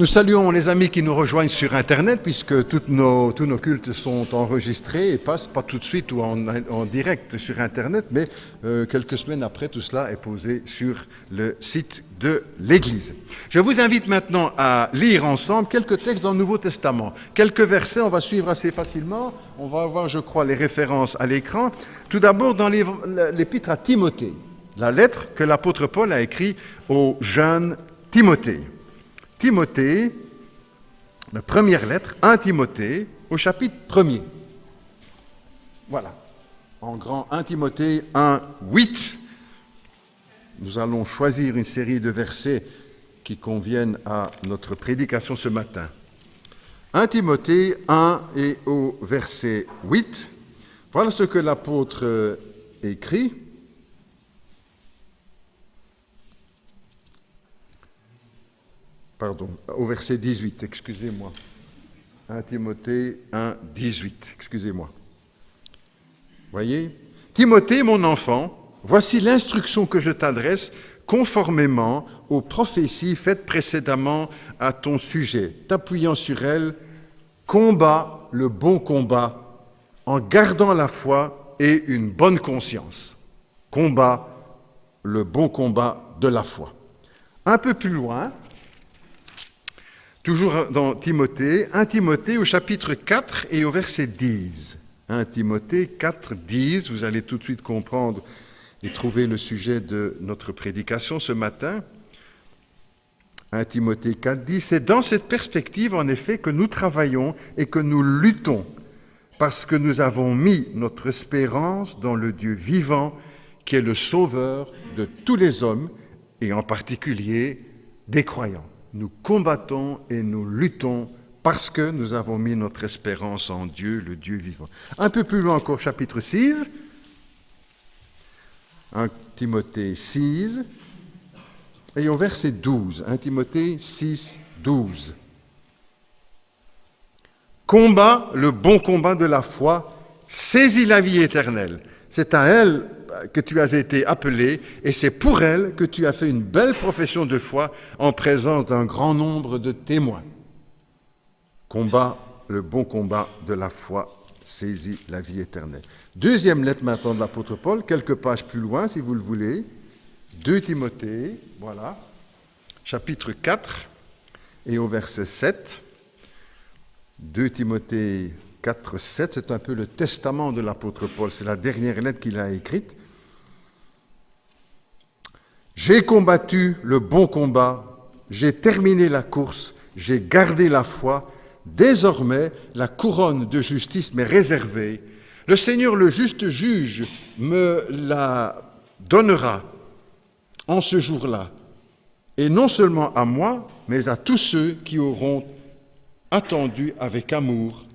Nous saluons les amis qui nous rejoignent sur Internet, puisque tous nos cultes sont enregistrés et passent pas tout de suite ou en direct sur Internet, mais quelques semaines après, tout cela est posé sur le site de l'Église. Je vous invite maintenant à lire ensemble quelques textes dans le Nouveau Testament. Quelques versets, on va suivre assez facilement. On va avoir, je crois, les références à l'écran. Tout d'abord, dans l'épître à Timothée, la lettre que l'apôtre Paul a écrite au jeune Timothée. Timothée, la première lettre, 1 Timothée, au chapitre 1er. Voilà, en grand 1 Timothée 1, 8. Nous allons choisir une série de versets qui conviennent à notre prédication ce matin. 1 Timothée 1 et au verset 8. Voilà ce que l'apôtre écrit. Pardon, au verset 18, excusez-moi. 1 Timothée 1, 18, excusez-moi. Voyez ? Timothée, mon enfant, voici l'instruction que je t'adresse conformément aux prophéties faites précédemment à ton sujet. T'appuyant sur elles, combat le bon combat en gardant la foi et une bonne conscience. Combat le bon combat de la foi. Un peu plus loin, toujours dans Timothée, 1 Timothée au chapitre 4 et au verset 10. 1 Timothée 4, 10, vous allez tout de suite comprendre et trouver le sujet de notre prédication ce matin. 1 Timothée 4, 10, c'est dans cette perspective en effet que nous travaillons et que nous luttons, parce que nous avons mis notre espérance dans le Dieu vivant, qui est le sauveur de tous les hommes, et en particulier des croyants. Nous combattons et nous luttons parce que nous avons mis notre espérance en Dieu, le Dieu vivant. Un peu plus loin encore, chapitre 6, 1 Timothée 6, et au verset 12, 1 Timothée 6, 12. Combat le bon combat de la foi, saisis la vie éternelle. C'est à elle que tu as été appelé, et c'est pour elle que tu as fait une belle profession de foi en présence d'un grand nombre de témoins. Combat le bon combat de la foi, saisis la vie éternelle. Deuxième lettre maintenant de l'apôtre Paul, quelques pages plus loin si vous le voulez. 2 Timothée, voilà, chapitre 4 et au verset 7. 2 Timothée 4, 7, c'est un peu le testament de l'apôtre Paul, c'est la dernière lettre qu'il a écrite. J'ai combattu le bon combat, j'ai terminé la course, j'ai gardé la foi, désormais la couronne de justice m'est réservée. Le Seigneur, le juste juge, me la donnera en ce jour-là, et non seulement à moi, mais à tous ceux qui auront attendu avec amour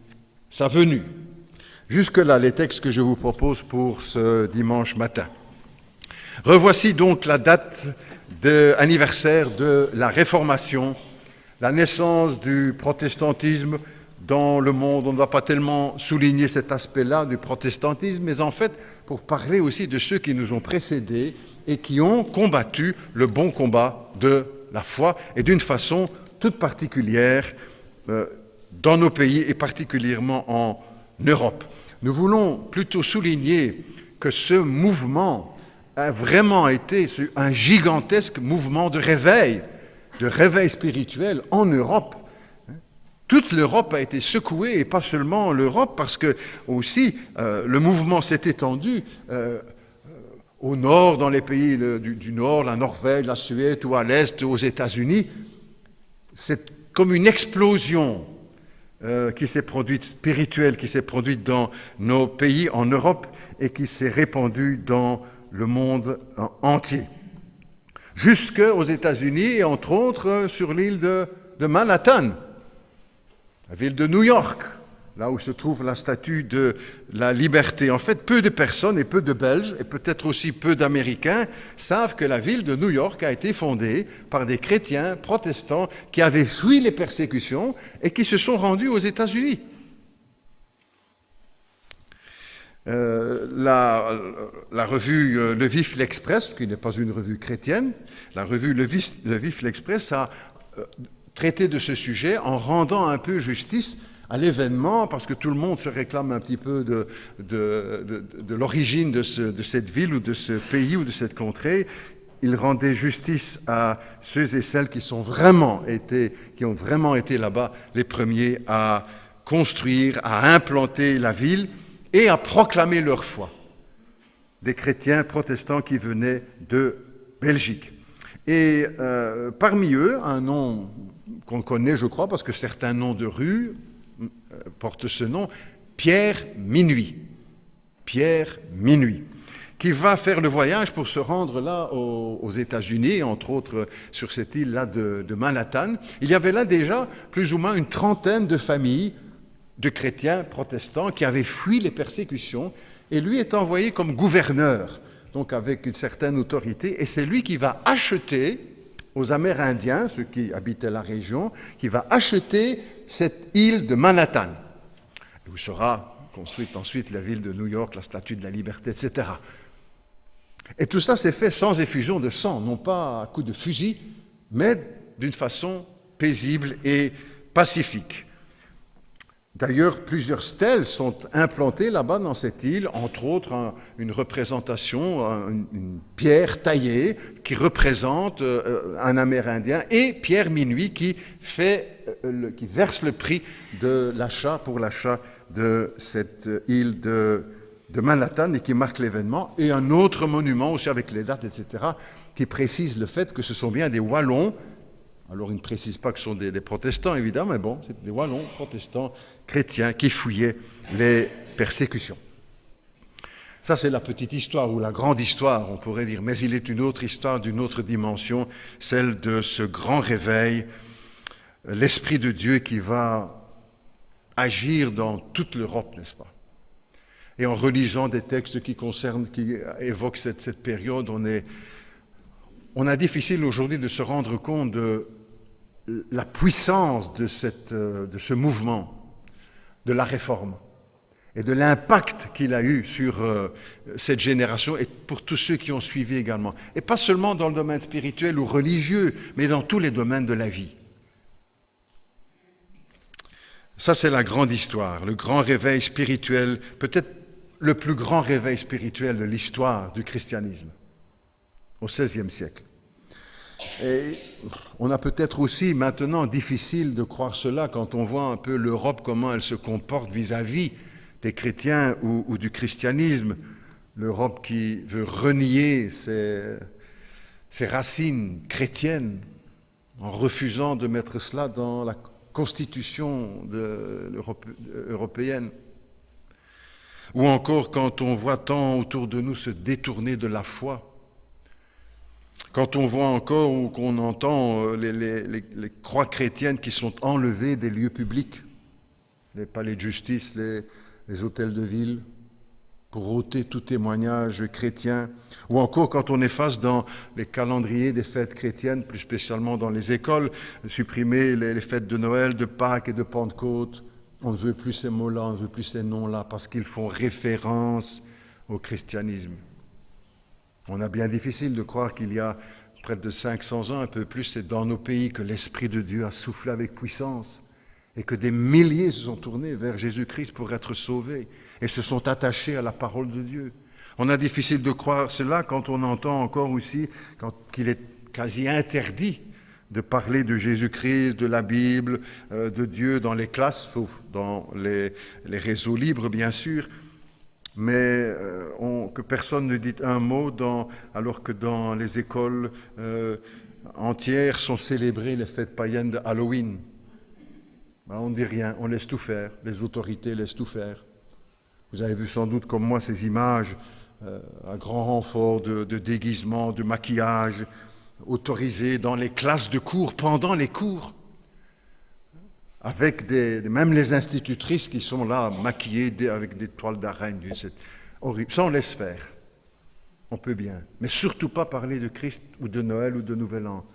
sa venue. Jusque-là, les textes que je vous propose pour ce dimanche matin. Revoici donc la date d'anniversaire de la Réformation, la naissance du protestantisme dans le monde. On ne va pas tellement souligner cet aspect-là du protestantisme, mais en fait, pour parler aussi de ceux qui nous ont précédés et qui ont combattu le bon combat de la foi, et d'une façon toute particulière dans nos pays et particulièrement en Europe. Nous voulons plutôt souligner que ce mouvement a vraiment été un gigantesque mouvement de réveil spirituel en Europe. Toute l'Europe a été secouée, et pas seulement l'Europe, parce que aussi le mouvement s'est étendu au nord, dans les pays du nord, la Norvège, la Suède, ou à l'est, aux États-Unis. C'est comme une explosion qui s'est produite, spirituelle, qui s'est produite dans nos pays en Europe et qui s'est répandue dans le monde entier. Jusqu'aux États-Unis et entre autres sur l'île de Manhattan, la ville de New York, là où se trouve la statue de la liberté. En fait, peu de personnes et peu de Belges, et peut-être aussi peu d'Américains, savent que la ville de New York a été fondée par des chrétiens protestants qui avaient fui les persécutions et qui se sont rendus aux États-Unis. La revue Le Vif l'Express, qui n'est pas une revue chrétienne, la revue Le Vif l'Express a traité de ce sujet en rendant un peu justice à l'événement, parce que tout le monde se réclame un petit peu de l'origine de cette ville ou de ce pays ou de cette contrée. Il rendait justice à ceux et celles qui ont vraiment été là-bas les premiers à construire, à implanter la ville et à proclamer leur foi. Des chrétiens protestants qui venaient de Belgique. Et parmi eux, un nom qu'on connaît, je crois, parce que certains noms de rues portent ce nom, Pierre Minuit. Pierre Minuit, qui va faire le voyage pour se rendre là aux États-Unis, entre autres sur cette île-là de Manhattan. Il y avait là déjà plus ou moins une trentaine de familles de chrétiens protestants qui avaient fui les persécutions, et lui est envoyé comme gouverneur, donc avec une certaine autorité, et c'est lui qui va acheter aux Amérindiens, ceux qui habitaient la région, qui va acheter cette île de Manhattan, où sera construite ensuite la ville de New York, la Statue de la Liberté, etc. Et tout ça s'est fait sans effusion de sang, non pas à coups de fusil, mais d'une façon paisible et pacifique. D'ailleurs, plusieurs stèles sont implantées là-bas dans cette île, entre autres une représentation, une pierre taillée qui représente un Amérindien, et Pierre Minuit qui verse le prix de l'achat pour l'achat de cette île de Manhattan et qui marque l'événement, et un autre monument aussi avec les dates, etc., qui précise le fait que ce sont bien des Wallons. Alors, il ne précise pas que ce sont des protestants, évidemment, mais bon, c'est des Wallons protestants chrétiens qui fouillaient les persécutions. Ça, c'est la petite histoire, ou la grande histoire, on pourrait dire. Mais il est une autre histoire d'une autre dimension, celle de ce grand réveil, l'Esprit de Dieu qui va agir dans toute l'Europe, n'est-ce pas? Et en relisant des textes qui évoquent cette période, on a difficile aujourd'hui de se rendre compte de la puissance de ce mouvement, de la réforme, et de l'impact qu'il a eu sur cette génération et pour tous ceux qui ont suivi également. Et pas seulement dans le domaine spirituel ou religieux, mais dans tous les domaines de la vie. Ça, c'est la grande histoire, le grand réveil spirituel, peut-être le plus grand réveil spirituel de l'histoire du christianisme, au XVIe siècle. Et on a peut-être aussi maintenant difficile de croire cela quand on voit un peu l'Europe, comment elle se comporte vis-à-vis des chrétiens ou du christianisme. L'Europe qui veut renier ses racines chrétiennes en refusant de mettre cela dans la constitution européenne. Ou encore quand on voit tant autour de nous se détourner de la foi. Quand on voit encore ou qu'on entend les croix chrétiennes qui sont enlevées des lieux publics, les palais de justice, les hôtels de ville, pour ôter tout témoignage chrétien, ou encore quand on efface dans les calendriers des fêtes chrétiennes, plus spécialement dans les écoles, supprimer les fêtes de Noël, de Pâques et de Pentecôte. On ne veut plus ces mots-là, on ne veut plus ces noms-là, parce qu'ils font référence au christianisme. On a bien difficile de croire qu'il y a près de 500 ans, un peu plus, c'est dans nos pays que l'Esprit de Dieu a soufflé avec puissance et que des milliers se sont tournés vers Jésus-Christ pour être sauvés et se sont attachés à la parole de Dieu. On a difficile de croire cela quand on entend encore aussi qu'il est quasi interdit de parler de Jésus-Christ, de la Bible, de Dieu dans les classes, sauf dans les réseaux libres, bien sûr, mais que personne ne dit un mot alors que dans les écoles entières sont célébrées les fêtes païennes de Halloween. On ne dit rien, on laisse tout faire, les autorités laissent tout faire. Vous avez vu sans doute comme moi ces images à grand renfort de déguisement, de maquillage, autorisés dans les classes de cours, pendant les cours, avec même les institutrices qui sont là, maquillées avec des toiles d'araignée. C'est horrible. Ça, on laisse faire. On peut bien. Mais surtout pas parler de Christ ou de Noël ou de Nouvel An.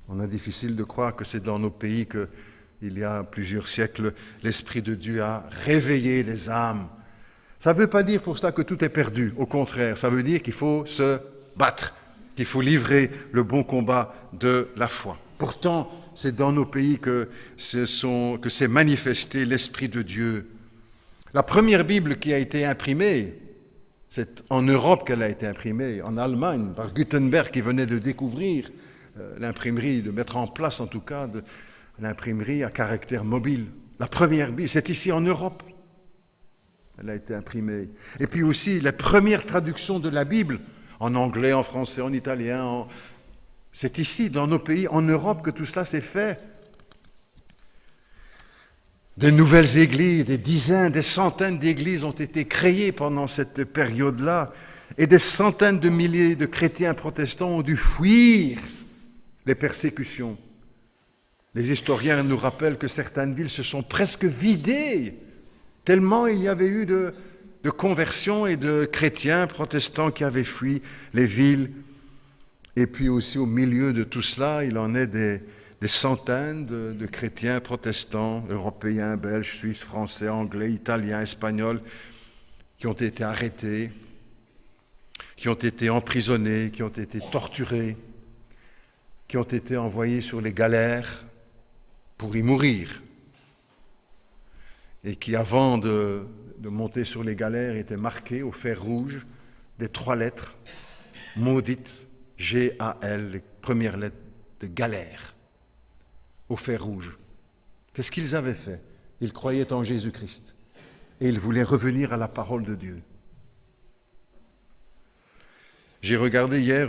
On a difficile de croire que c'est dans nos pays qu'il y a plusieurs siècles, l'Esprit de Dieu a réveillé les âmes. Ça ne veut pas dire pour cela que tout est perdu. Au contraire, ça veut dire qu'il faut se battre, qu'il faut livrer le bon combat de la foi. Pourtant, c'est dans nos pays que s'est manifesté l'Esprit de Dieu. La première Bible qui a été imprimée, c'est en Europe qu'elle a été imprimée, en Allemagne, par Gutenberg qui venait de découvrir l'imprimerie, de mettre en place en tout cas l'imprimerie à caractère mobile. La première Bible, c'est ici en Europe. Elle a été imprimée. Et puis aussi, les premières traductions de la Bible, en anglais, en français, en italien, c'est ici, dans nos pays, en Europe, que tout cela s'est fait. De nouvelles églises, des dizaines, des centaines d'églises ont été créées pendant cette période-là, et des centaines de milliers de chrétiens protestants ont dû fuir les persécutions. Les historiens nous rappellent que certaines villes se sont presque vidées, tellement il y avait eu de conversions et de chrétiens protestants qui avaient fui les villes. Et puis aussi au milieu de tout cela, il en est des centaines de chrétiens protestants, européens, belges, suisses, français, anglais, italiens, espagnols, qui ont été arrêtés, qui ont été emprisonnés, qui ont été torturés, qui ont été envoyés sur les galères pour y mourir, et qui, avant de monter sur les galères, étaient marqués au fer rouge des 3 lettres maudites, G-A-L, les premières lettres de galère, au fer rouge. Qu'est-ce qu'ils avaient fait? Ils croyaient en Jésus-Christ et ils voulaient revenir à la parole de Dieu. J'ai regardé hier,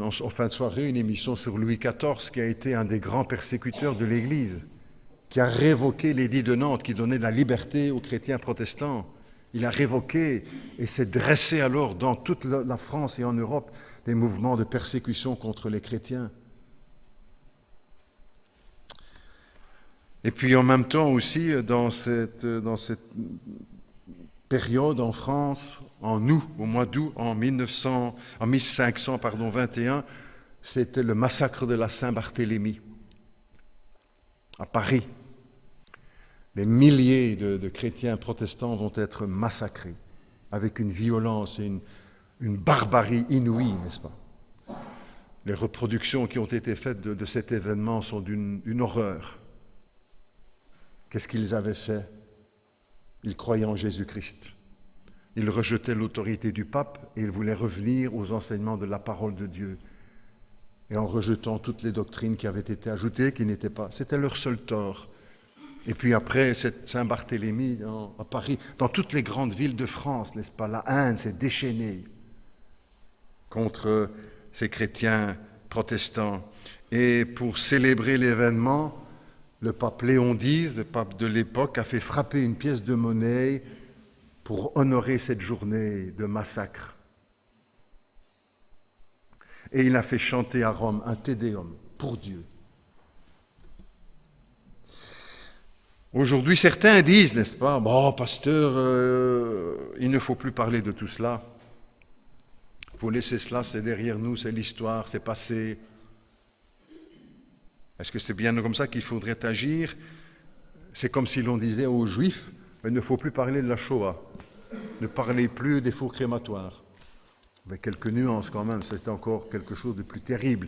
en fin de soirée, une émission sur Louis XIV, qui a été un des grands persécuteurs de l'Église, qui a révoqué l'édit de Nantes, qui donnait la liberté aux chrétiens protestants. Il a révoqué et s'est dressé alors dans toute la France et en Europe des mouvements de persécution contre les chrétiens. Et puis en même temps aussi, dans cette période en France, en août, au mois d'août, en 1521, c'était le massacre de la Saint-Barthélemy à Paris. Des milliers de chrétiens protestants vont être massacrés avec une violence et une barbarie inouïe, n'est-ce pas? Les reproductions qui ont été faites de cet événement sont d'une horreur. Qu'est-ce qu'ils avaient fait? Ils croyaient en Jésus-Christ. Ils rejetaient l'autorité du pape et ils voulaient revenir aux enseignements de la parole de Dieu. Et en rejetant toutes les doctrines qui avaient été ajoutées, qui n'étaient pas... C'était leur seul tort. Et puis après, cette Saint-Barthélemy à Paris, dans toutes les grandes villes de France, n'est-ce pas? La haine s'est déchaînée contre ces chrétiens protestants. Et pour célébrer l'événement, le pape Léon X, le pape de l'époque, a fait frapper une pièce de monnaie pour honorer cette journée de massacre. Et il a fait chanter à Rome un Te Deum pour Dieu. Aujourd'hui, certains disent, n'est-ce pas, bon, pasteur, il ne faut plus parler de tout cela. Il faut laisser cela, c'est derrière nous, c'est l'histoire, c'est passé. Est-ce que c'est bien comme ça qu'il faudrait agir? C'est comme si l'on disait aux Juifs, il ne faut plus parler de la Shoah, ne parlez plus des fours crématoires. Avec quelques nuances quand même, c'est encore quelque chose de plus terrible.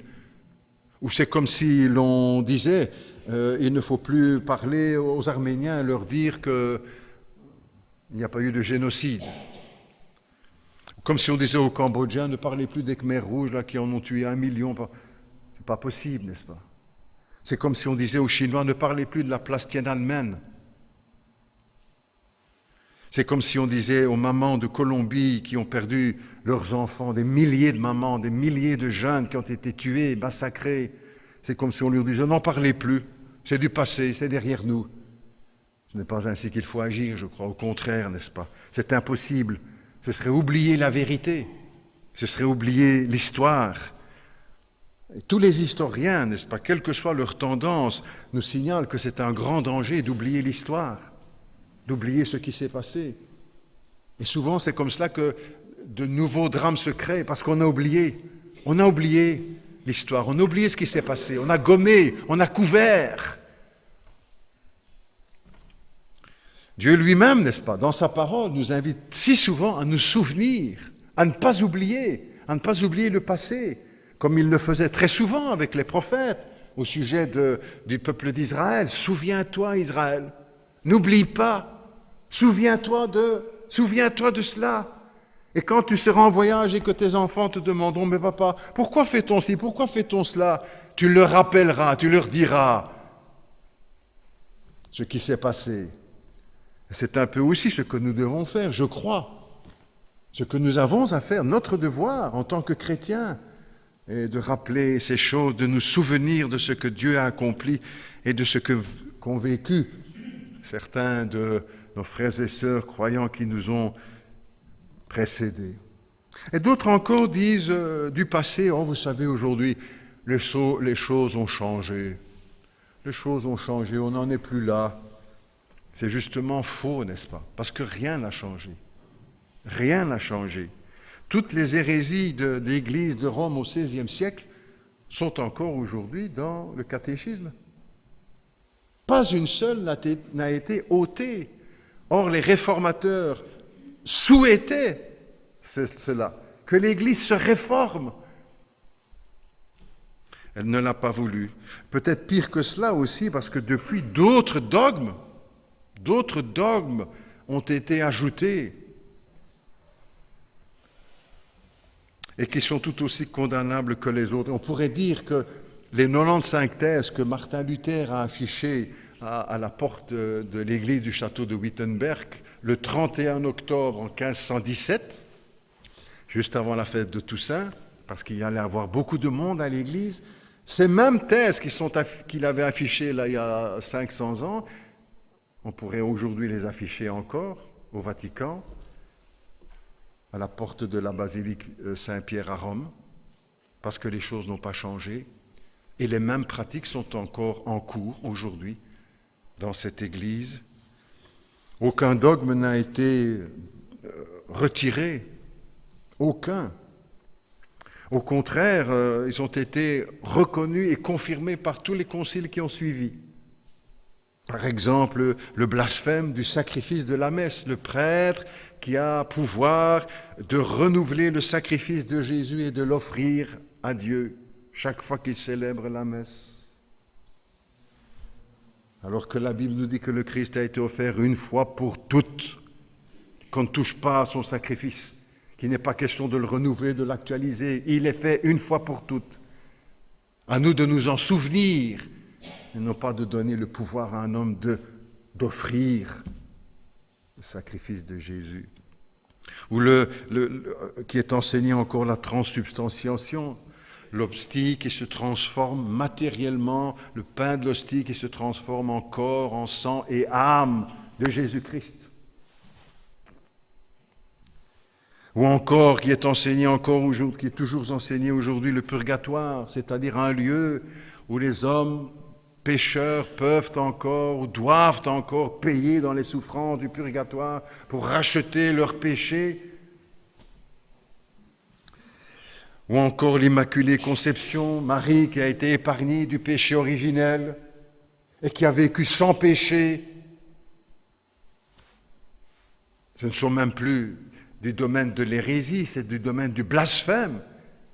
Ou c'est comme si l'on disait, il ne faut plus parler aux Arméniens et leur dire qu'il n'y a pas eu de génocide. Comme si on disait aux Cambodgiens, ne parlez plus des Khmers rouges là, qui en ont tué 1 million. C'est pas possible, n'est-ce pas? C'est comme si on disait aux Chinois, ne parlez plus de la place Tiananmen. C'est comme si on disait aux mamans de Colombie qui ont perdu leurs enfants, des milliers de mamans, des milliers de jeunes qui ont été tués, massacrés. C'est comme si on leur disait, n'en parlez plus, c'est du passé, c'est derrière nous. Ce n'est pas ainsi qu'il faut agir, je crois, au contraire, n'est-ce pas? C'est impossible. Ce serait oublier la vérité, ce serait oublier l'histoire. Et tous les historiens, n'est-ce pas, quelle que soit leur tendance, nous signalent que c'est un grand danger d'oublier l'histoire, d'oublier ce qui s'est passé. Et souvent, c'est comme cela que de nouveaux drames se créent, parce qu'on a oublié l'histoire, on a oublié ce qui s'est passé, on a gommé, on a couvert. Dieu lui-même, n'est-ce pas, dans sa parole, nous invite si souvent à nous souvenir, à ne pas oublier le passé, comme il le faisait très souvent avec les prophètes au sujet du peuple d'Israël. Souviens-toi, Israël, n'oublie pas, souviens-toi de cela. Et quand tu seras en voyage et que tes enfants te demanderont, mais papa, pourquoi fait-on ci, pourquoi fait-on cela? Tu leur rappelleras, tu leur diras ce qui s'est passé. C'est un peu aussi ce que nous devons faire, je crois. Ce que nous avons à faire, notre devoir en tant que chrétiens, est de rappeler ces choses, de nous souvenir de ce que Dieu a accompli et de ce qu'ont vécu certains de nos frères et sœurs croyants qui nous ont précédés. Et d'autres encore disent du passé, oh vous savez aujourd'hui, les choses ont changé. Les choses ont changé, on n'en est plus là. C'est justement faux, n'est-ce pas? Parce que rien n'a changé. Rien n'a changé. Toutes les hérésies de l'Église de Rome au XVIe siècle sont encore aujourd'hui dans le catéchisme. Pas une seule n'a été ôtée. Or, les réformateurs souhaitaient cela, que l'Église se réforme. Elle ne l'a pas voulu. Peut-être pire que cela aussi, parce que depuis, d'autres dogmes ont été ajoutés et qui sont tout aussi condamnables que les autres. On pourrait dire que les 95 thèses que Martin Luther a affichées à la porte de l'église du château de Wittenberg le 31 octobre en 1517, juste avant la fête de Toussaint, parce qu'il y allait avoir beaucoup de monde à l'église, ces mêmes thèses qu'il avait affichées là, il y a 500 ans, on pourrait aujourd'hui les afficher encore au Vatican, à la porte de la basilique Saint-Pierre à Rome, parce que les choses n'ont pas changé, et les mêmes pratiques sont encore en cours aujourd'hui dans cette Église. Aucun dogme n'a été retiré, aucun. Au contraire, ils ont été reconnus et confirmés par tous les conciles qui ont suivi. Par exemple, le blasphème du sacrifice de la messe, le prêtre qui a pouvoir de renouveler le sacrifice de Jésus et de l'offrir à Dieu chaque fois qu'il célèbre la messe. Alors que la Bible nous dit que le Christ a été offert une fois pour toutes, qu'on ne touche pas à son sacrifice, qu'il n'est pas question de le renouveler, de l'actualiser. Il est fait une fois pour toutes. À nous de nous en souvenir, et non pas de donner le pouvoir à un homme d'offrir le sacrifice de Jésus. Ou qui est enseigné encore la transsubstantiation, l'hostie qui se transforme matériellement, le pain de l'hostie qui se transforme en corps, en sang et âme de Jésus-Christ. Ou encore, qui est enseigné encore aujourd'hui, qui est toujours enseigné aujourd'hui, le purgatoire, c'est-à-dire un lieu où les hommes pécheurs peuvent encore ou doivent encore payer dans les souffrances du purgatoire pour racheter leurs péchés. Ou encore l'Immaculée Conception, Marie qui a été épargnée du péché originel et qui a vécu sans péché. Ce ne sont même plus du domaine de l'hérésie, c'est du domaine du blasphème.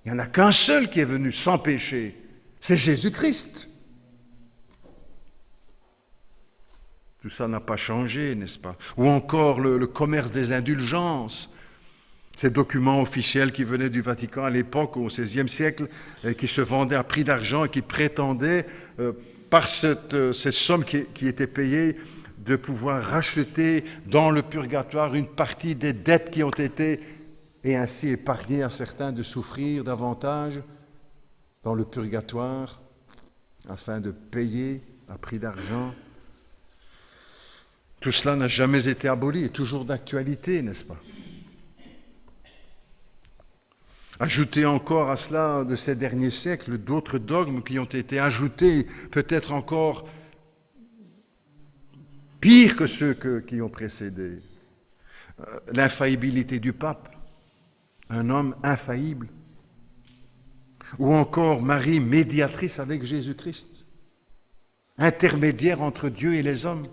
Il n'y en a qu'un seul qui est venu sans péché, c'est Jésus-Christ. Tout ça n'a pas changé, n'est-ce pas? Ou encore le commerce des indulgences, ces documents officiels qui venaient du Vatican à l'époque, au XVIe siècle, qui se vendaient à prix d'argent et qui prétendaient, par cette somme qui était payée, de pouvoir racheter dans le purgatoire une partie des dettes qui ont été, et ainsi épargner à certains de souffrir davantage dans le purgatoire, afin de payer à prix d'argent. Tout cela n'a jamais été aboli, est toujours d'actualité, n'est-ce pas? Ajoutez encore à cela de ces derniers siècles d'autres dogmes qui ont été ajoutés, peut-être encore pires que ceux qui ont précédé. L'infaillibilité du pape, un homme infaillible. Ou encore Marie, médiatrice avec Jésus-Christ, intermédiaire entre Dieu et les hommes.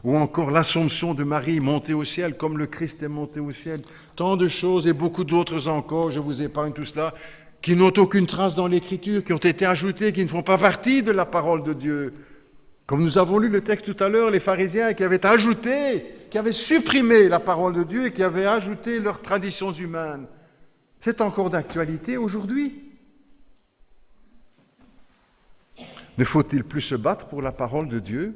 Ou encore l'Assomption de Marie, montée au ciel, comme le Christ est monté au ciel. Tant de choses et beaucoup d'autres encore, je vous épargne tout cela, qui n'ont aucune trace dans l'Écriture, qui ont été ajoutées, qui ne font pas partie de la parole de Dieu. Comme nous avons lu le texte tout à l'heure, les pharisiens qui avaient ajouté, qui avaient supprimé la parole de Dieu et qui avaient ajouté leurs traditions humaines. C'est encore d'actualité aujourd'hui. Ne faut-il plus se battre pour la parole de Dieu ?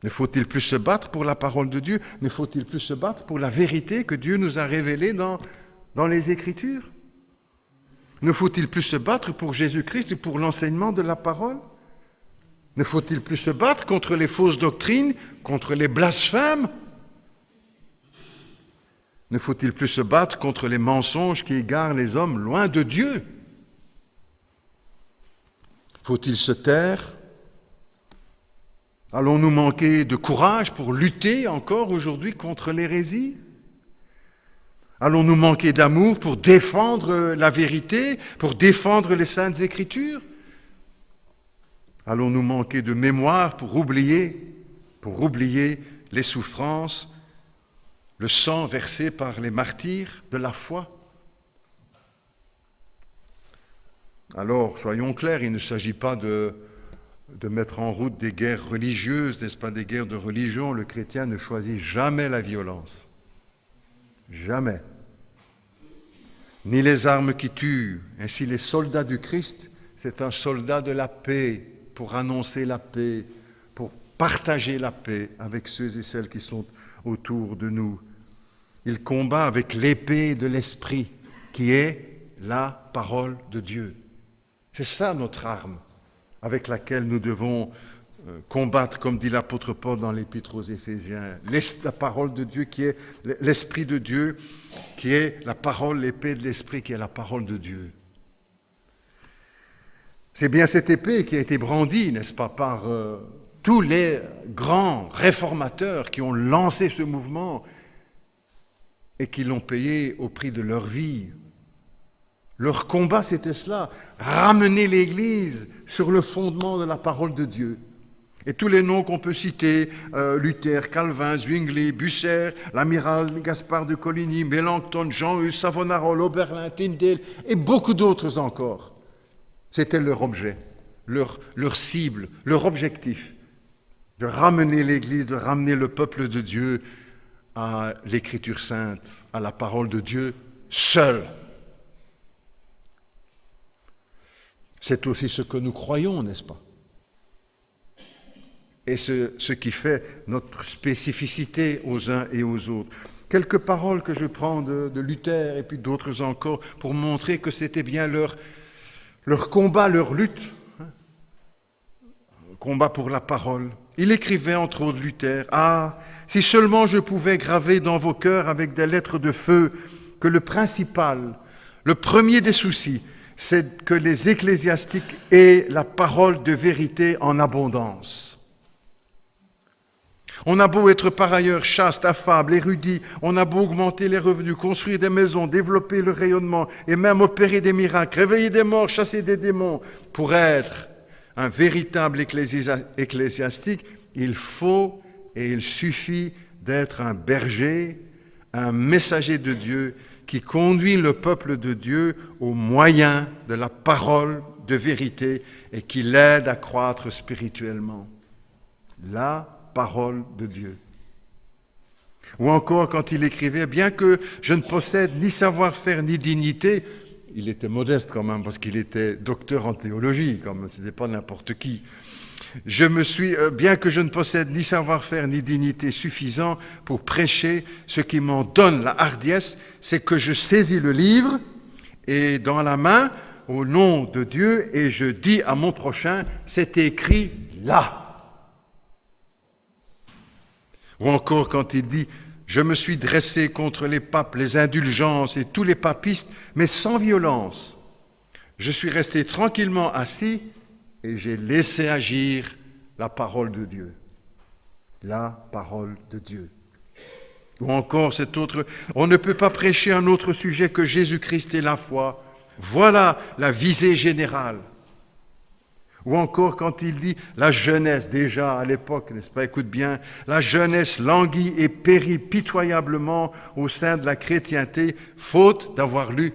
Ne faut-il plus se battre pour la parole de Dieu ? Ne faut-il plus se battre pour la vérité que Dieu nous a révélée dans les Écritures ? Ne faut-il plus se battre pour Jésus-Christ et pour l'enseignement de la parole ? Ne faut-il plus se battre contre les fausses doctrines, contre les blasphèmes ? Ne faut-il plus se battre contre les mensonges qui égarent les hommes loin de Dieu ? Faut-il se taire ? Allons-nous manquer de courage pour lutter encore aujourd'hui contre l'hérésie ? Allons-nous manquer d'amour pour défendre la vérité, pour défendre les Saintes Écritures ? Allons-nous manquer de mémoire pour oublier les souffrances, le sang versé par les martyrs de la foi ? Alors, soyons clairs, il ne s'agit pas de mettre en route des guerres religieuses, n'est-ce pas, des guerres de religion. Le chrétien ne choisit jamais la violence. Jamais. Ni les armes qui tuent. Ainsi, les soldats du Christ, c'est un soldat de la paix, pour annoncer la paix, pour partager la paix avec ceux et celles qui sont autour de nous. Il combat avec l'épée de l'Esprit, qui est la parole de Dieu. C'est ça notre arme, avec laquelle nous devons combattre, comme dit l'apôtre Paul dans l'Épître aux Éphésiens. La parole de Dieu qui est l'Esprit de Dieu, qui est la parole, l'épée de l'Esprit qui est la parole de Dieu. C'est bien cette épée qui a été brandie, n'est-ce pas, par tous les grands réformateurs qui ont lancé ce mouvement et qui l'ont payé au prix de leur vie. Leur combat, c'était cela, ramener l'Église sur le fondement de la parole de Dieu. Et tous les noms qu'on peut citer, Luther, Calvin, Zwingli, Bucer, l'amiral Gaspard de Coligny, Melanchthon, Jean-Hus, Savonarola, Oberlin, Tyndale et beaucoup d'autres encore. C'était leur objet, leur cible, leur objectif, de ramener l'Église, de ramener le peuple de Dieu à l'Écriture sainte, à la parole de Dieu seule. C'est aussi ce que nous croyons, n'est-ce pas ? Et ce qui fait notre spécificité aux uns et aux autres. Quelques paroles que je prends de Luther et puis d'autres encore pour montrer que c'était bien leur combat, leur lutte. Combat pour la parole. Il écrivait entre autres Luther, « Ah, si seulement je pouvais graver dans vos cœurs avec des lettres de feu que le principal, le premier des soucis, c'est que les ecclésiastiques aient la parole de vérité en abondance. On a beau être par ailleurs chaste, affable, érudit, on a beau augmenter les revenus, construire des maisons, développer le rayonnement et même opérer des miracles, réveiller des morts, chasser des démons. Pour être un véritable ecclésiastique, il faut et il suffit d'être un berger, un messager de Dieu qui conduit le peuple de Dieu au moyen de la parole de vérité et qui l'aide à croître spirituellement. La parole de Dieu. Ou encore quand il écrivait, bien que je ne possède ni savoir-faire ni dignité, il était modeste quand même parce qu'il était docteur en théologie, comme ce n'était pas n'importe qui. Bien que je ne possède ni savoir-faire ni dignité suffisant pour prêcher, ce qui m'en donne la hardiesse, c'est que je saisis le livre et dans la main, au nom de Dieu, et je dis à mon prochain, c'est écrit là. Ou encore quand il dit, Je me suis dressé contre les papes, les indulgences et tous les papistes, mais sans violence. Je suis resté tranquillement assis et j'ai laissé agir la parole de Dieu. La parole de Dieu. Ou encore cet autre, on ne peut pas prêcher un autre sujet que Jésus-Christ et la foi. Voilà la visée générale. Ou encore quand il dit la jeunesse, déjà à l'époque, n'est-ce pas, écoute bien, la jeunesse languit et périt pitoyablement au sein de la chrétienté, faute d'avoir lu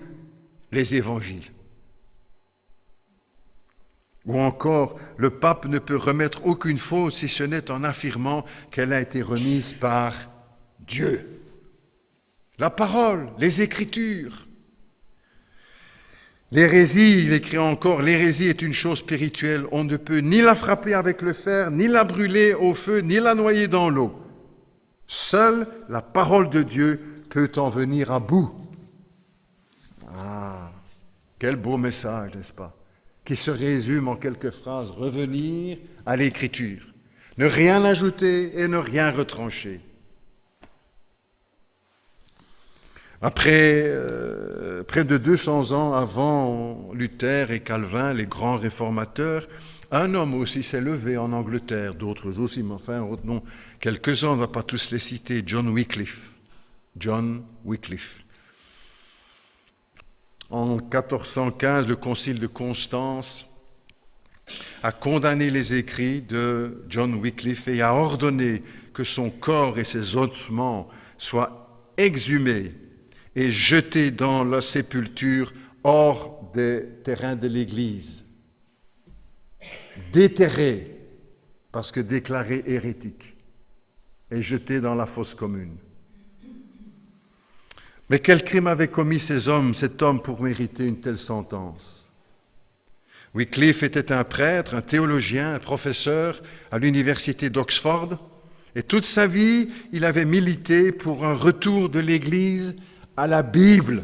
les évangiles. Ou encore, le pape ne peut remettre aucune faute si ce n'est en affirmant qu'elle a été remise par Dieu. La parole, les Écritures. L'hérésie, il écrit encore, l'hérésie est une chose spirituelle. On ne peut ni la frapper avec le fer, ni la brûler au feu, ni la noyer dans l'eau. Seule la parole de Dieu peut en venir à bout. Ah, quel beau message, n'est-ce pas? Qui se résume en quelques phrases, revenir à l'Écriture. Ne rien ajouter et ne rien retrancher. Après près de 200 ans avant Luther et Calvin, les grands réformateurs, un homme aussi s'est levé en Angleterre, d'autres aussi, mais enfin, retenons quelques-uns, on ne va pas tous les citer, John Wycliffe. John Wycliffe. En 1415, le concile de Constance a condamné les écrits de John Wycliffe et a ordonné que son corps et ses ossements soient exhumés et jetés dans la sépulture hors des terrains de l'Église, déterrés parce que déclarés hérétiques et jetés dans la fosse commune. Mais quel crime avait commis cet homme pour mériter une telle sentence? Wycliffe était un prêtre, un théologien, un professeur à l'université d'Oxford, et toute sa vie, il avait milité pour un retour de l'Église à la Bible,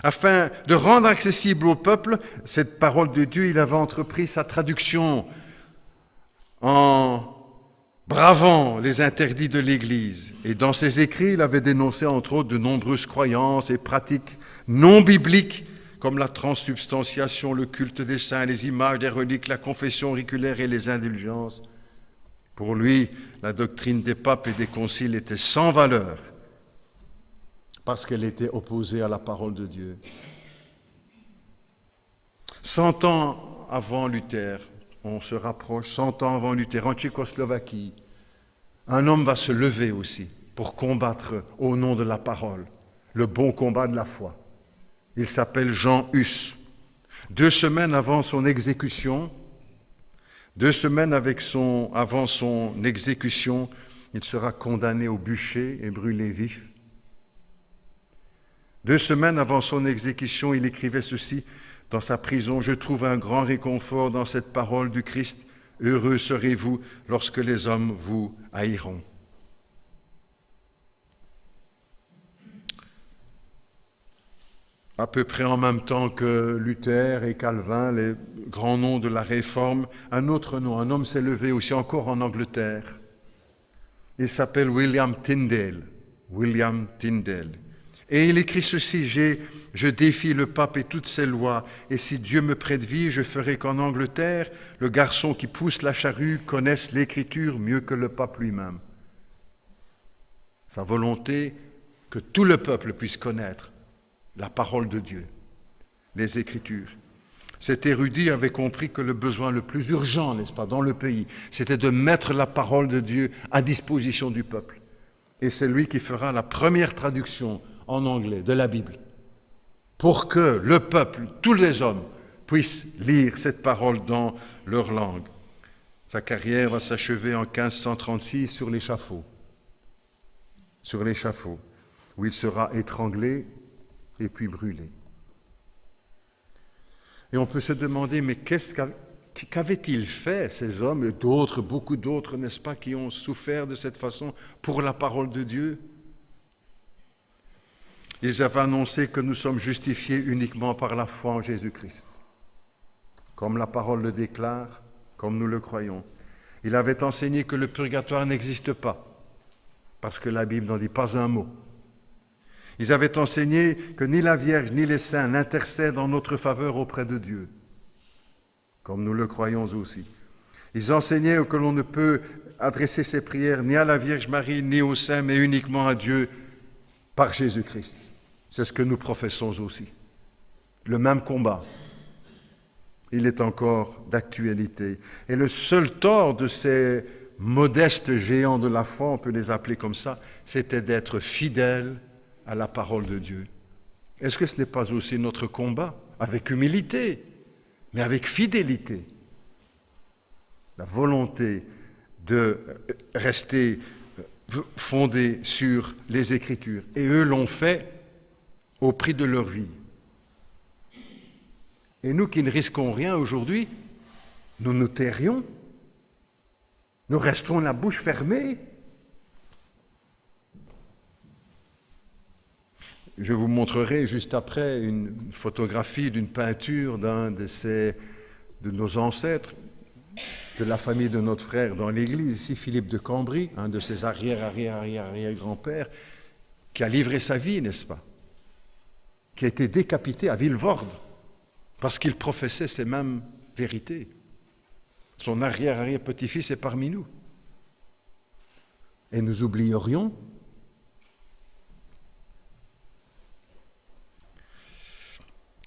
afin de rendre accessible au peuple cette parole de Dieu. Il avait entrepris sa traduction en bravant les interdits de l'Église. Et dans ses écrits, il avait dénoncé entre autres de nombreuses croyances et pratiques non bibliques, comme la transsubstantiation, le culte des saints, les images des reliques, la confession auriculaire et les indulgences. Pour lui, la doctrine des papes et des conciles était sans valeur, parce qu'elle était opposée à la parole de Dieu. 100 ans avant Luther, on se rapproche, 100 ans avant Luther, en Tchécoslovaquie, un homme va se lever aussi pour combattre au nom de la parole, le bon combat de la foi. Il s'appelle Jean Hus. 2 semaines avant son exécution, avant son exécution, il sera condamné au bûcher et brûlé vif. 2 semaines avant son exécution, il écrivait ceci dans sa prison: « Je trouve un grand réconfort dans cette parole du Christ. Heureux serez-vous lorsque les hommes vous haïront. » À peu près en même temps que Luther et Calvin, les grands noms de la Réforme, un autre nom, un homme s'est levé aussi encore en Angleterre. Il s'appelle William Tyndale. William Tyndale. Et il écrit ceci: « Je défie le pape et toutes ses lois, et si Dieu me prête vie, je ferai qu'en Angleterre, le garçon qui pousse la charrue connaisse l'Écriture mieux que le pape lui-même. » Sa volonté, que tout le peuple puisse connaître la parole de Dieu, les Écritures. Cet érudit avait compris que le besoin le plus urgent, n'est-ce pas, dans le pays, c'était de mettre la parole de Dieu à disposition du peuple. Et c'est lui qui fera la première traduction en anglais de la Bible, pour que le peuple, tous les hommes, puissent lire cette parole dans leur langue. Sa carrière va s'achever en 1536 sur l'échafaud, où il sera étranglé et puis brûlé. Et on peut se demander, mais qu'avaient-ils fait, ces hommes, et d'autres, beaucoup d'autres, n'est-ce pas, qui ont souffert de cette façon pour la parole de Dieu? Ils avaient annoncé que nous sommes justifiés uniquement par la foi en Jésus-Christ, comme la parole le déclare, comme nous le croyons. Il avait enseigné que le purgatoire n'existe pas, parce que la Bible n'en dit pas un mot. Ils avaient enseigné que ni la Vierge ni les saints n'intercèdent en notre faveur auprès de Dieu, comme nous le croyons aussi. Ils enseignaient que l'on ne peut adresser ses prières ni à la Vierge Marie ni aux saints, mais uniquement à Dieu par Jésus-Christ. C'est ce que nous professons aussi. Le même combat, il est encore d'actualité. Et le seul tort de ces modestes géants de la foi, on peut les appeler comme ça, c'était d'être fidèles à la parole de Dieu. Est-ce que ce n'est pas aussi notre combat, avec humilité, mais avec fidélité? La volonté de rester fondée sur les Écritures. Et eux l'ont fait au prix de leur vie. Et nous qui ne risquons rien aujourd'hui, nous nous tairions, nous resterons la bouche fermée. Je vous montrerai juste après une photographie d'une peinture d'un de nos ancêtres, de la famille de notre frère dans l'église, ici Philippe de Cambry, un de ses arrière-grands-pères, qui a livré sa vie, n'est-ce pas? Qui a été décapité à Villevorde, parce qu'il professait ces mêmes vérités. Son arrière-petit-fils est parmi nous. Et nous oublierions.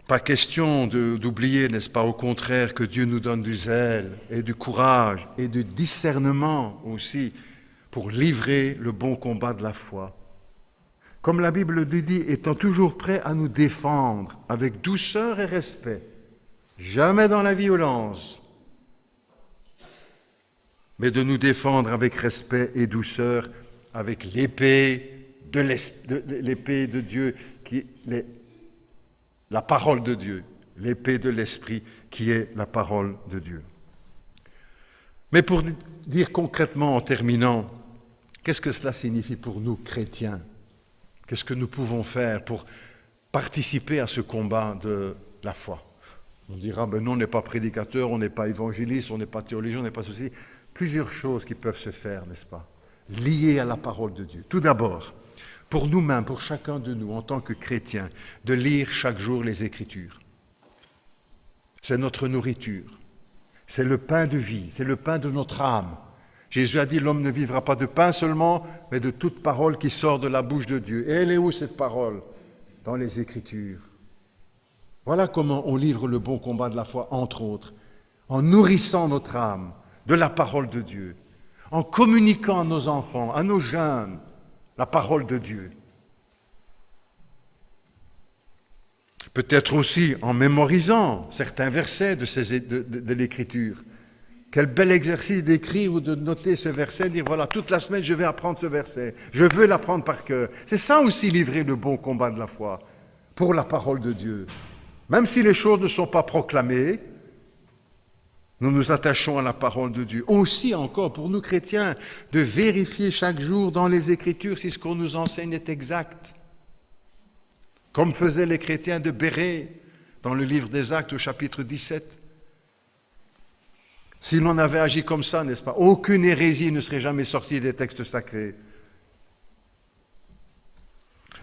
Pas question d'oublier, n'est-ce pas, au contraire, que Dieu nous donne du zèle et du courage et du discernement aussi pour livrer le bon combat de la foi. Comme la Bible le dit, étant toujours prêt à nous défendre avec douceur et respect, jamais dans la violence, mais de nous défendre avec respect et douceur, avec l'épée de Dieu, qui est la parole de Dieu, l'épée de l'Esprit, qui est la parole de Dieu. Mais pour dire concrètement, en terminant, qu'est-ce que cela signifie pour nous, chrétiens? Qu'est-ce que nous pouvons faire pour participer à ce combat de la foi? On dira, ben non, on n'est pas prédicateur, on n'est pas évangéliste, on n'est pas théologien, on n'est pas ceci. Plusieurs choses qui peuvent se faire, n'est-ce pas? Liées à la parole de Dieu. Tout d'abord, pour nous-mêmes, pour chacun de nous, en tant que chrétiens, de lire chaque jour les Écritures. C'est notre nourriture. C'est le pain de vie, c'est le pain de notre âme. Jésus a dit, l'homme ne vivra pas de pain seulement, mais de toute parole qui sort de la bouche de Dieu. Et elle est où cette parole? Dans les Écritures. Voilà comment on livre le bon combat de la foi, entre autres, en nourrissant notre âme de la parole de Dieu, en communiquant à nos enfants, à nos jeunes, la parole de Dieu. Peut-être aussi en mémorisant certains versets de l'Écriture. Quel bel exercice d'écrire ou de noter ce verset, dire voilà, toute la semaine je vais apprendre ce verset, je veux l'apprendre par cœur. C'est ça aussi livrer le bon combat de la foi, pour la parole de Dieu. Même si les choses ne sont pas proclamées, nous nous attachons à la parole de Dieu. Aussi encore, pour nous chrétiens, de vérifier chaque jour dans les Écritures si ce qu'on nous enseigne est exact. Comme faisaient les chrétiens de Bérée, dans le livre des Actes au chapitre 17. Si l'on avait agi comme ça, n'est-ce pas, aucune hérésie ne serait jamais sortie des textes sacrés.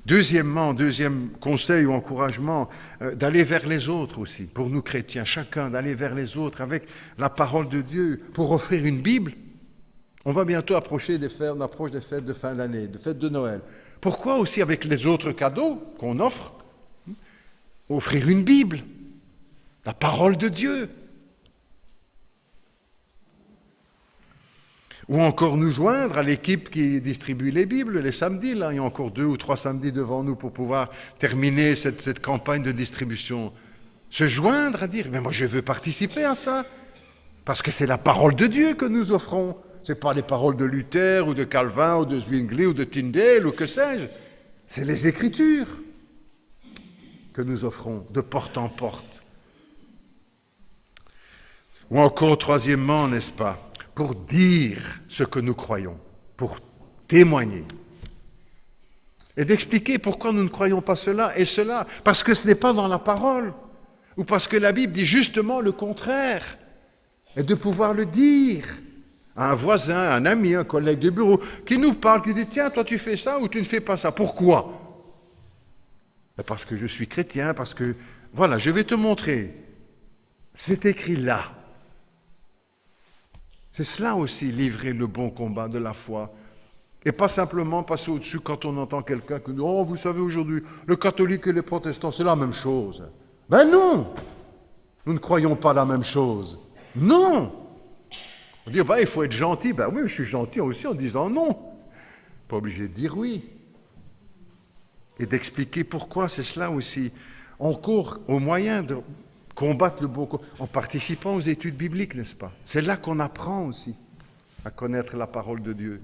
Deuxièmement, deuxième conseil ou encouragement, d'aller vers les autres aussi, pour nous chrétiens, chacun d'aller vers les autres avec la parole de Dieu, pour offrir une Bible. On va bientôt approche des fêtes de fin d'année, des fêtes de Noël. Pourquoi aussi avec les autres cadeaux qu'on offre, offrir une Bible, la parole de Dieu? Ou encore nous joindre à l'équipe qui distribue les Bibles les samedis. Là, il y a encore 2 ou 3 samedis devant nous pour pouvoir terminer cette campagne de distribution. Se joindre à dire, mais moi je veux participer à ça, parce que c'est la parole de Dieu que nous offrons. Ce n'est pas les paroles de Luther ou de Calvin ou de Zwingli ou de Tyndale ou que sais-je. C'est les Écritures que nous offrons de porte en porte. Ou encore, troisièmement, n'est-ce pas, pour dire ce que nous croyons, pour témoigner. Et d'expliquer pourquoi nous ne croyons pas cela et cela, parce que ce n'est pas dans la parole, ou parce que la Bible dit justement le contraire, et de pouvoir le dire un voisin, un ami, un collègue de bureau, qui nous parle, qui dit « Tiens, toi tu fais ça ou tu ne fais pas ça. Pourquoi ?» Parce que je suis chrétien, parce que, voilà, je vais te montrer. C'est écrit là. C'est cela aussi, livrer le bon combat de la foi. Et pas simplement passer au-dessus quand on entend quelqu'un qui dit « Oh, vous savez aujourd'hui, le catholique et les protestants, c'est la même chose. » Ben non, nous ne croyons pas la même chose. Non. On dit, il faut être gentil. Ben oui, je suis gentil aussi en disant non. Pas obligé de dire oui. Et d'expliquer pourquoi, c'est cela aussi. On court au moyen de combattre le bon combat, en participant aux études bibliques, n'est-ce pas? C'est là qu'on apprend aussi à connaître la parole de Dieu.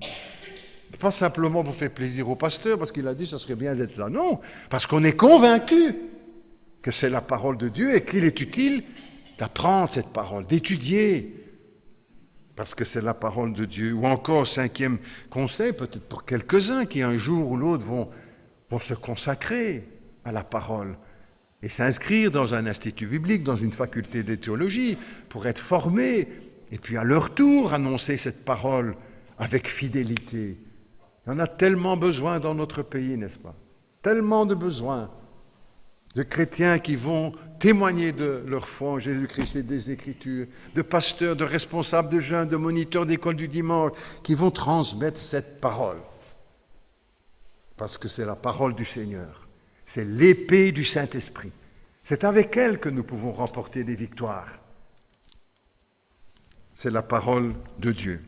Pas simplement pour faire plaisir au pasteur, parce qu'il a dit, ça serait bien d'être là. Non, parce qu'on est convaincu que c'est la parole de Dieu et qu'il est utile d'apprendre cette parole, d'étudier, parce que c'est la parole de Dieu. Ou encore, 5e conseil, peut-être pour quelques-uns qui un jour ou l'autre vont se consacrer à la parole et s'inscrire dans un institut biblique, dans une faculté de théologie, pour être formés, et puis à leur tour annoncer cette parole avec fidélité. Il y en a tellement besoin dans notre pays, n'est-ce pas? Tellement de besoins de chrétiens qui vont témoigner de leur foi en Jésus-Christ et des Écritures, de pasteurs, de responsables de jeunes, de moniteurs d'école du dimanche, qui vont transmettre cette parole. Parce que c'est la parole du Seigneur. C'est l'épée du Saint-Esprit. C'est avec elle que nous pouvons remporter des victoires. C'est la parole de Dieu.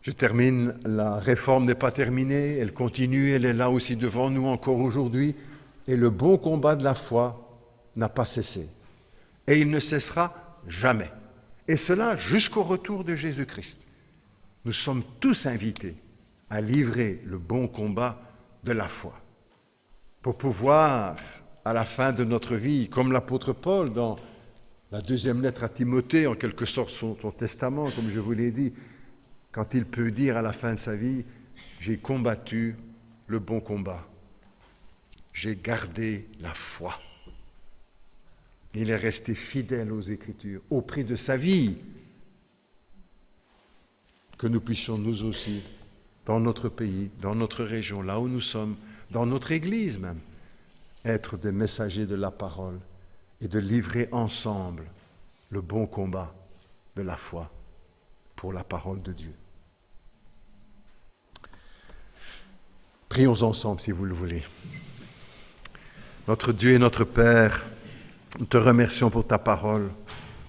Je termine, la réforme n'est pas terminée, elle continue, elle est là aussi devant nous encore aujourd'hui. Et le bon combat de la foi n'a pas cessé. Et il ne cessera jamais. Et cela jusqu'au retour de Jésus-Christ. Nous sommes tous invités à livrer le bon combat de la foi. Pour pouvoir, à la fin de notre vie, comme l'apôtre Paul dans la 2e lettre à Timothée, en quelque sorte son testament, comme je vous l'ai dit, quand il peut dire à la fin de sa vie, « J'ai combattu le bon combat. J'ai gardé la foi. » Il est resté fidèle aux Écritures, au prix de sa vie, que nous puissions nous aussi, dans notre pays, dans notre région, là où nous sommes, dans notre Église même, être des messagers de la parole et de livrer ensemble le bon combat de la foi pour la parole de Dieu. Prions ensemble si vous le voulez. Notre Dieu et notre Père, nous te remercions pour ta parole.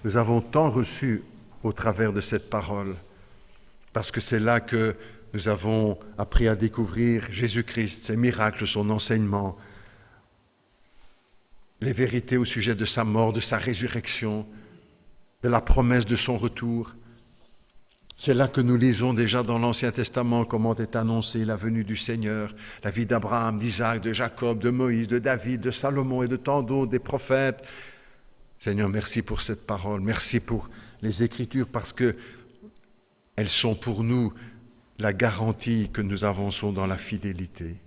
Nous avons tant reçu au travers de cette parole, parce que c'est là que nous avons appris à découvrir Jésus-Christ, ses miracles, son enseignement, les vérités au sujet de sa mort, de sa résurrection, de la promesse de son retour. C'est là que nous lisons déjà dans l'Ancien Testament comment est annoncée la venue du Seigneur, la vie d'Abraham, d'Isaac, de Jacob, de Moïse, de David, de Salomon et de tant d'autres, des prophètes. Seigneur, merci pour cette parole, merci pour les Écritures, parce que elles sont pour nous la garantie que nous avançons dans la fidélité.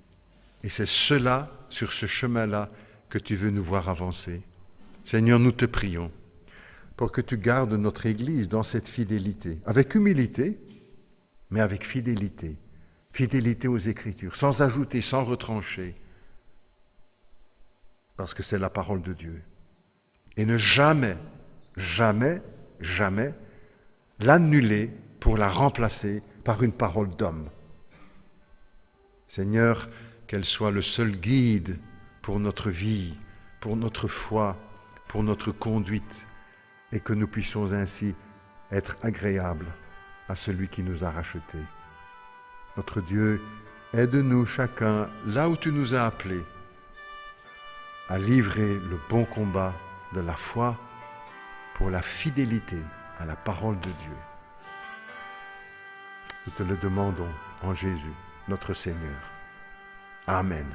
Et c'est cela, sur ce chemin-là, que tu veux nous voir avancer. Seigneur, nous te prions pour que tu gardes notre Église dans cette fidélité, avec humilité, mais avec fidélité. Fidélité aux Écritures, sans ajouter, sans retrancher, parce que c'est la parole de Dieu. Et ne jamais, jamais, jamais l'annuler pour la remplacer par une parole d'homme. Seigneur, qu'elle soit le seul guide pour notre vie, pour notre foi, pour notre conduite, et que nous puissions ainsi être agréables à celui qui nous a rachetés. Notre Dieu, aide-nous chacun, là où tu nous as appelés, à livrer le bon combat de la foi pour la fidélité à la parole de Dieu. Nous te le demandons en Jésus, notre Seigneur. Amen.